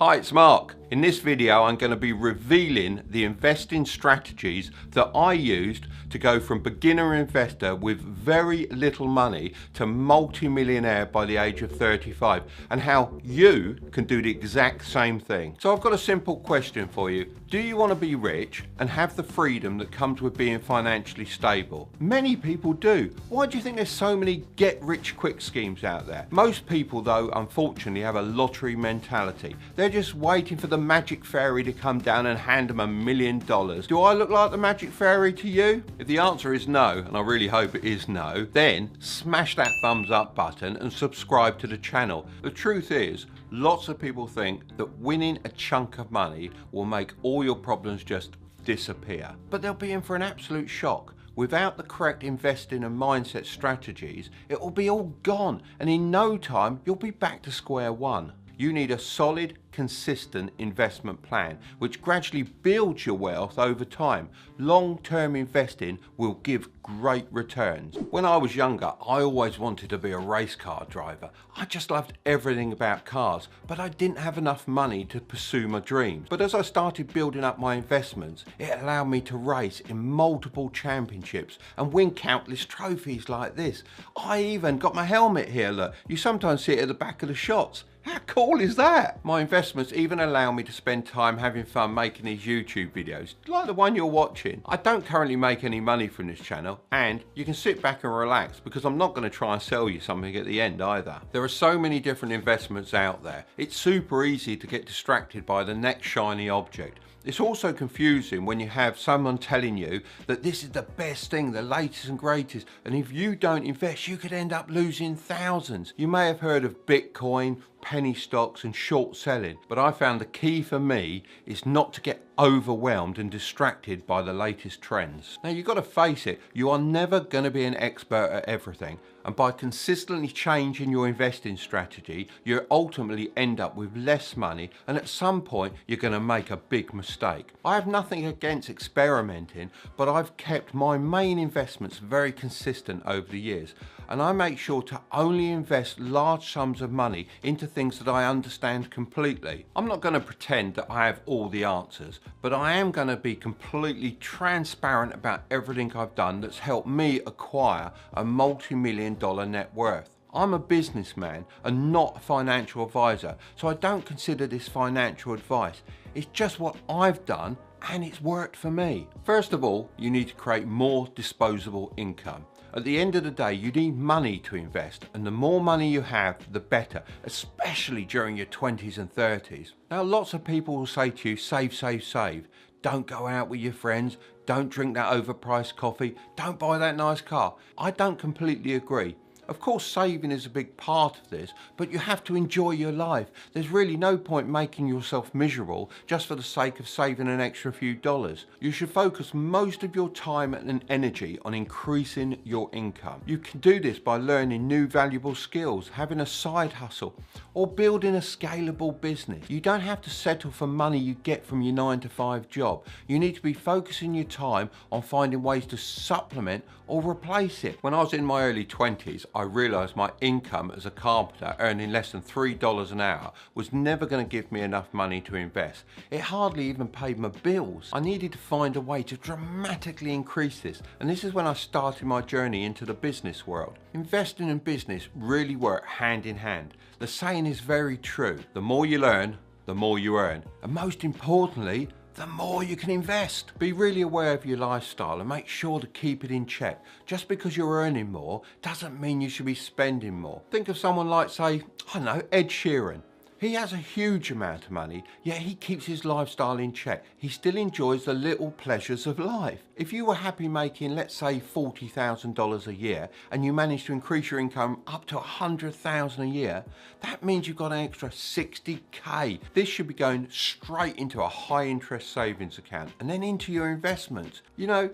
Hi, it's Mark. In this video, I'm going to be revealing the investing strategies that I used to go from beginner investor with very little money to multi-millionaire by the age of 35, and how you can do the exact same thing. So I've got a simple question for you. Do you want to be rich and have the freedom that comes with being financially stable? Many people do. Why do you think there's so many get-rich-quick schemes out there? Most people, though, unfortunately have a lottery mentality. They're just waiting for the magic fairy to come down and hand them $1 million. Do I look like the magic fairy to you? If the answer is no, and I really hope it is no, then smash that thumbs up button and subscribe to the channel. The truth is, lots of people think that winning a chunk of money will make all your problems just disappear. But they'll be in for an absolute shock. Without the correct investing and mindset strategies, it will be all gone, and in no time you'll be back to square one. You need a solid, consistent investment plan which gradually builds your wealth over time. Long-term investing will give great returns. When I was younger, I always wanted to be a race car driver. I just loved everything about cars, but I didn't have enough money to pursue my dreams. But as I started building up my investments, it allowed me to race in multiple championships and win countless trophies like this. I even got my helmet here, look. You sometimes see it at the back of the shots. How cool is that? My investments even allow me to spend time having fun making these YouTube videos, like the one you're watching. I don't currently make any money from this channel, and you can sit back and relax because I'm not going to try and sell you something at the end either. There are so many different investments out there. It's super easy to get distracted by the next shiny object. It's also confusing when you have someone telling you that this is the best thing, the latest and greatest, and if you don't invest, you could end up losing thousands. You may have heard of Bitcoin, penny stocks and short selling, but I found the key for me is not to get overwhelmed and distracted by the latest trends. Now you've got to face it, you are never going to be an expert at everything, and by consistently changing your investing strategy, you ultimately end up with less money, and at some point you're going to make a big mistake. I have nothing against experimenting, but I've kept my main investments very consistent over the years, and I make sure to only invest large sums of money into things that I understand completely. I'm not going to pretend that I have all the answers, but I am going to be completely transparent about everything I've done that's helped me acquire a multi-million-dollar net worth. I'm a businessman and not a financial advisor, so I don't consider this financial advice. It's just what I've done and it's worked for me. First of all, you need to create more disposable income. At the end of the day, you need money to invest, and the more money you have, the better, especially during your 20s and 30s. Now, lots of people will say to you, save, save, save. Don't go out with your friends. Don't drink that overpriced coffee. Don't buy that nice car. I don't completely agree. Of course, saving is a big part of this, but you have to enjoy your life. There's really no point making yourself miserable just for the sake of saving an extra few dollars. You should focus most of your time and energy on increasing your income. You can do this by learning new valuable skills, having a side hustle, or building a scalable business. You don't have to settle for money you get from your 9-to-5 job. You need to be focusing your time on finding ways to supplement or replace it. When I was in my early 20s, I realised my income as a carpenter, earning less than $3 an hour, was never going to give me enough money to invest. It hardly even paid my bills. I needed to find a way to dramatically increase this, and this is when I started my journey into the business world. Investing and business really work hand in hand. The saying is very true. The more you learn, the more you earn. And most importantly, the more you can invest. Be really aware of your lifestyle and make sure to keep it in check. Just because you're earning more doesn't mean you should be spending more. Think of someone like, say, I don't know, Ed Sheeran. He has a huge amount of money, yet he keeps his lifestyle in check. He still enjoys the little pleasures of life. If you were happy making, let's say, $40,000 a year, and you managed to increase your income up to $100,000 a year, that means you've got an extra $60K. This should be going straight into a high interest savings account and then into your investments. You know,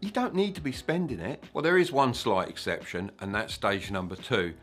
you don't need to be spending it. Well, there is one slight exception, and that's stage number 2.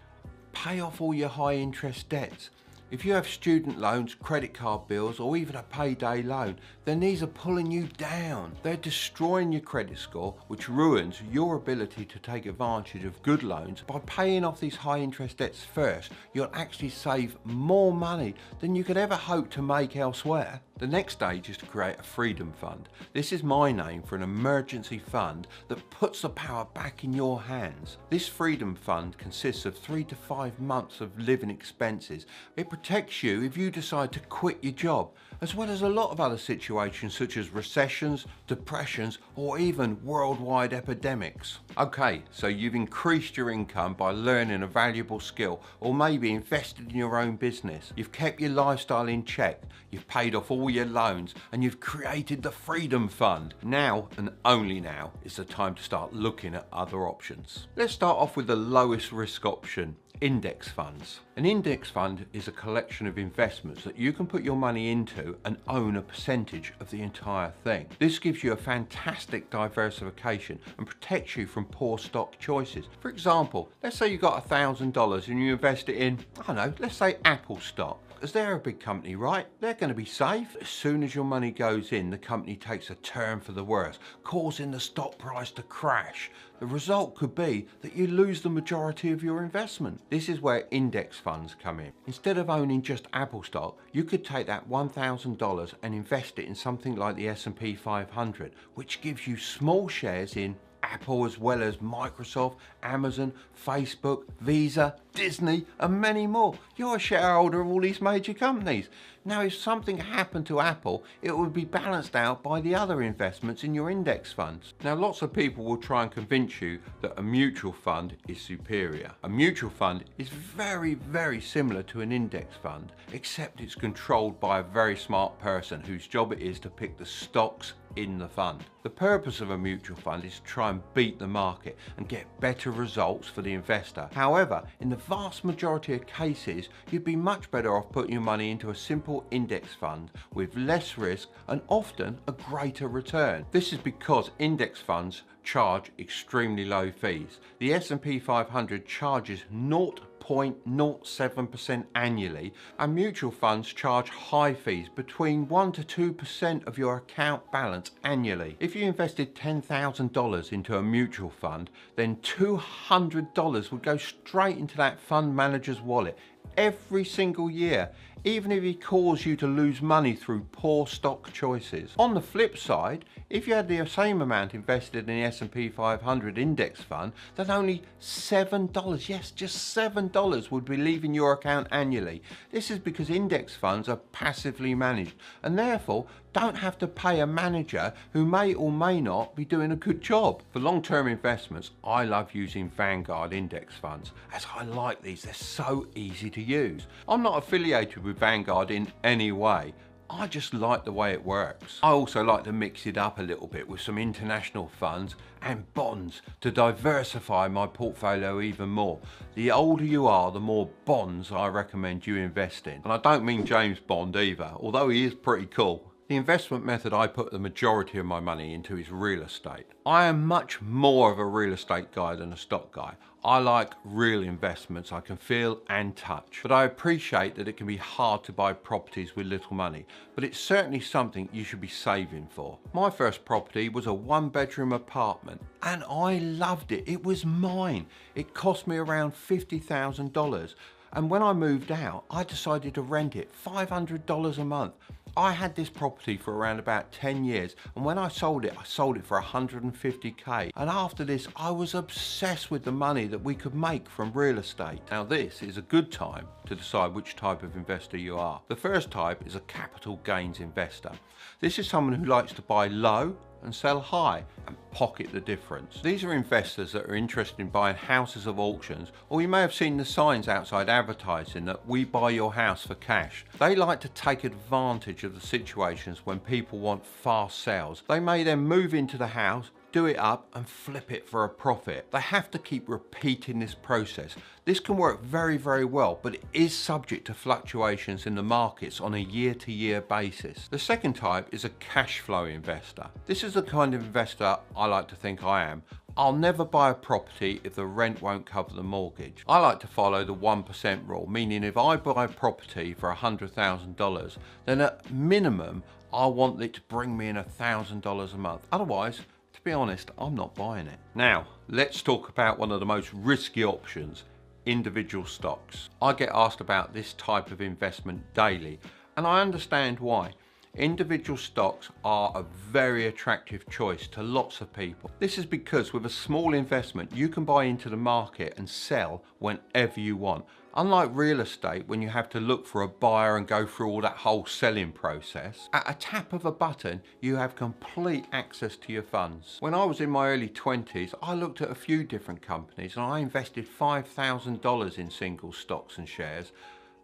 Pay off all your high interest debts. If you have student loans, credit card bills, or even a payday loan, then these are pulling you down. They're destroying your credit score, which ruins your ability to take advantage of good loans. By paying off these high interest debts first, you'll actually save more money than you could ever hope to make elsewhere. The next stage is to create a freedom fund. This is my name for an emergency fund that puts the power back in your hands. This freedom fund consists of 3 to 5 months of living expenses. It protects you if you decide to quit your job, as well as a lot of other situations such as recessions, depressions, or even worldwide epidemics. Okay, so you've increased your income by learning a valuable skill, or maybe invested in your own business. You've kept your lifestyle in check, you've paid off all your loans, and you've created the freedom fund. Now, and only now, is the time to start looking at other options. Let's start off with the lowest risk option. Index funds. An index fund is a collection of investments that you can put your money into and own a percentage of the entire thing. This gives you a fantastic diversification and protects you from poor stock choices. For example, let's say you got $1,000 and you invest it in, I don't know, let's say Apple stock. As they're a big company, right? They're going to be safe. As soon as your money goes in, the company takes a turn for the worse, causing the stock price to crash. The result could be that you lose the majority of your investment. This is where index funds come in. Instead of owning just Apple stock, you could take that $1,000 and invest it in something like the S&P 500, which gives you small shares in Apple, as well as Microsoft, Amazon, Facebook, Visa, Disney, and many more. You're a shareholder of all these major companies. Now, if something happened to Apple, it would be balanced out by the other investments in your index funds. Now, lots of people will try and convince you that a mutual fund is superior. A mutual fund is very, very similar to an index fund, except it's controlled by a very smart person whose job it is to pick the stocks in the fund. The purpose of a mutual fund is to try and beat the market and get better results for the investor. However, in the vast majority of cases, you'd be much better off putting your money into a simple index fund with less risk and often a greater return. This is because index funds charge extremely low fees. The S&P 500 charges 0.07% annually, and mutual funds charge high fees, between 1 to 2% of your account balance annually. If you invested $10,000 into a mutual fund, then $200 would go straight into that fund manager's wallet every single year, even if he caused you to lose money through poor stock choices. On the flip side, if you had the same amount invested in the S&P 500 index fund, then only $7, yes, just $7 would be leaving your account annually. This is because index funds are passively managed and therefore don't have to pay a manager who may or may not be doing a good job. For long-term investments, I love using Vanguard index funds, as I like these, they're so easy to use. I'm not affiliated with Vanguard in any way. I just like the way it works. I also like to mix it up a little bit with some international funds and bonds to diversify my portfolio even more. The older you are, the more bonds I recommend you invest in. And I don't mean James Bond either, although he is pretty cool. The investment method I put the majority of my money into is real estate. I am much more of a real estate guy than a stock guy. I like real investments I can feel and touch, but I appreciate that it can be hard to buy properties with little money, but it's certainly something you should be saving for. My first property was a 1-bedroom apartment and I loved it. It was mine. It cost me around $50,000. And when I moved out, I decided to rent it $500 a month. I had this property for around about 10 years, and when I sold it for $150K. And after this, I was obsessed with the money that we could make from real estate. Now, this is a good time to decide which type of investor you are. The first type is a capital gains investor. This is someone who likes to buy low and sell high and pocket the difference. These are investors that are interested in buying houses of auctions, or you may have seen the signs outside advertising that we buy your house for cash. They like to take advantage of the situations when people want fast sales. They may then move into the house, do it up and flip it for a profit. They have to keep repeating this process. This can work very, very well, but it is subject to fluctuations in the markets on a year-to-year basis. The second type is a cash flow investor. This is the kind of investor I like to think I am. I'll never buy a property if the rent won't cover the mortgage. I like to follow the 1% rule, meaning if I buy a property for $100,000, then at minimum, I want it to bring me in $1,000 a month. Otherwise, to be honest, I'm not buying it. Now, let's talk about one of the most risky options, individual stocks. I get asked about this type of investment daily, and I understand why. Individual stocks are a very attractive choice to lots of people. This is because with a small investment, you can buy into the market and sell whenever you want. Unlike real estate, when you have to look for a buyer and go through all that whole selling process, at a tap of a button, you have complete access to your funds. When I was in my early 20s, I looked at a few different companies and I invested $5,000 in single stocks and shares.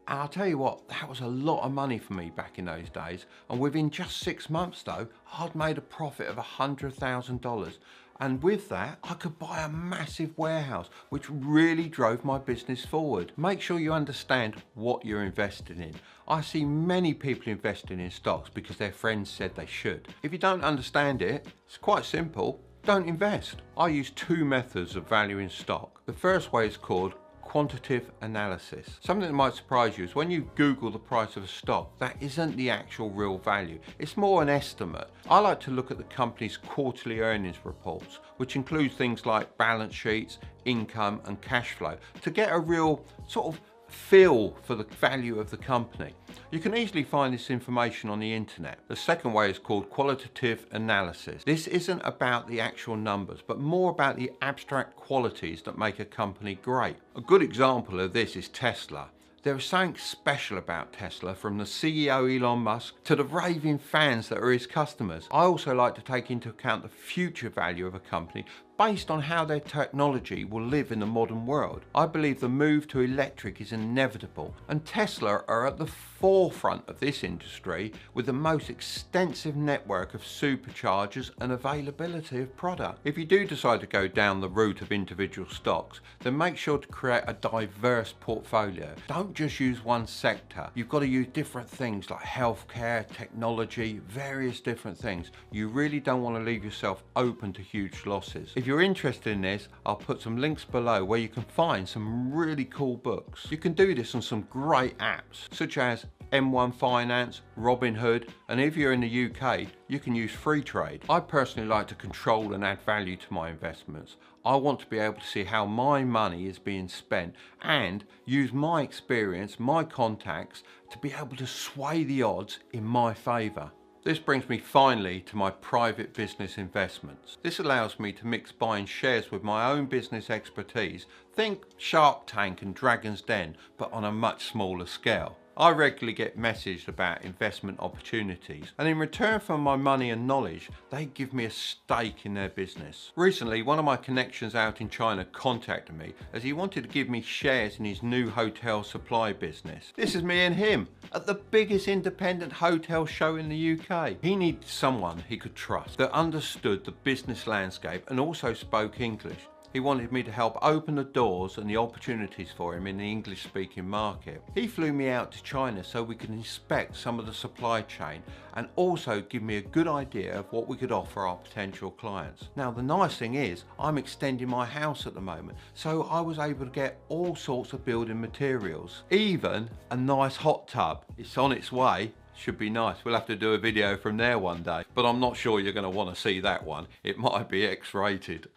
And I'll tell you what, that was a lot of money for me back in those days. And within just 6 months though, I'd made a profit of $100,000. And with that, I could buy a massive warehouse, which really drove my business forward. Make sure you understand what you're investing in. I see many people investing in stocks because their friends said they should. If you don't understand it, it's quite simple. Don't invest. I use 2 methods of valuing stock. The first way is called quantitative analysis. Something that might surprise you is when you Google the price of a stock, that isn't the actual real value. It's more an estimate. I like to look at the company's quarterly earnings reports, which includes things like balance sheets, income and cash flow, to get a real sort of feel for the value of the company. You can easily find this information on the internet. The second way is called qualitative analysis. This isn't about the actual numbers, but more about the abstract qualities that make a company great. A good example of this is Tesla. There is something special about Tesla, from the CEO Elon Musk to the raving fans that are his customers. I also like to take into account the future value of a company based on how their technology will live in the modern world. I believe the move to electric is inevitable, and Tesla are at the forefront of this industry with the most extensive network of superchargers and availability of product. If you do decide to go down the route of individual stocks, then make sure to create a diverse portfolio. Don't just use one sector. You've got to use different things like healthcare, technology, various different things. You really don't want to leave yourself open to huge losses. If you're interested in this, I'll put some links below where you can find some really cool books. You can do this on some great apps such as M1 Finance, Robinhood, and if you're in the UK, you can use Free Trade. I personally like to control and add value to my investments. I want to be able to see how my money is being spent and use my experience, my contacts, to be able to sway the odds in my favour. This brings me finally to my private business investments. This allows me to mix buying shares with my own business expertise. Think Shark Tank and Dragon's Den, but on a much smaller scale. I regularly get messaged about investment opportunities, and in return for my money and knowledge, they give me a stake in their business. Recently, one of my connections out in China contacted me as he wanted to give me shares in his new hotel supply business. This is me and him at the biggest independent hotel show in the UK. He needed someone he could trust that understood the business landscape and also spoke English. He wanted me to help open the doors and the opportunities for him in the English-speaking market. He flew me out to China so we could inspect some of the supply chain and also give me a good idea of what we could offer our potential clients. Now, the nice thing is I'm extending my house at the moment, so I was able to get all sorts of building materials, even a nice hot tub. It's on its way. Should be nice. We'll have to do a video from there one day, but I'm not sure you're going to want to see that one. It might be X-rated.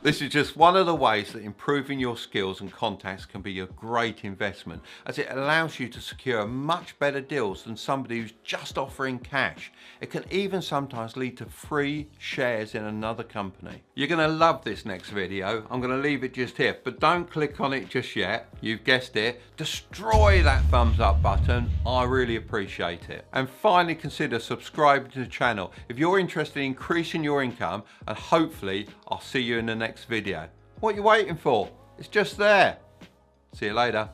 This is just one of the ways that improving your skills and contacts can be a great investment, as it allows you to secure much better deals than somebody who's just offering cash. It can even sometimes lead to free shares in another company. You're going to love this next video. I'm going to leave it just here, but don't click on it just yet. You've guessed it. Destroy that thumbs up button. I really appreciate it. And finally, consider subscribing to the channel if you're interested in increasing your income, and hopefully I'll see you in the next video. What are you waiting for? It's just there. See you later.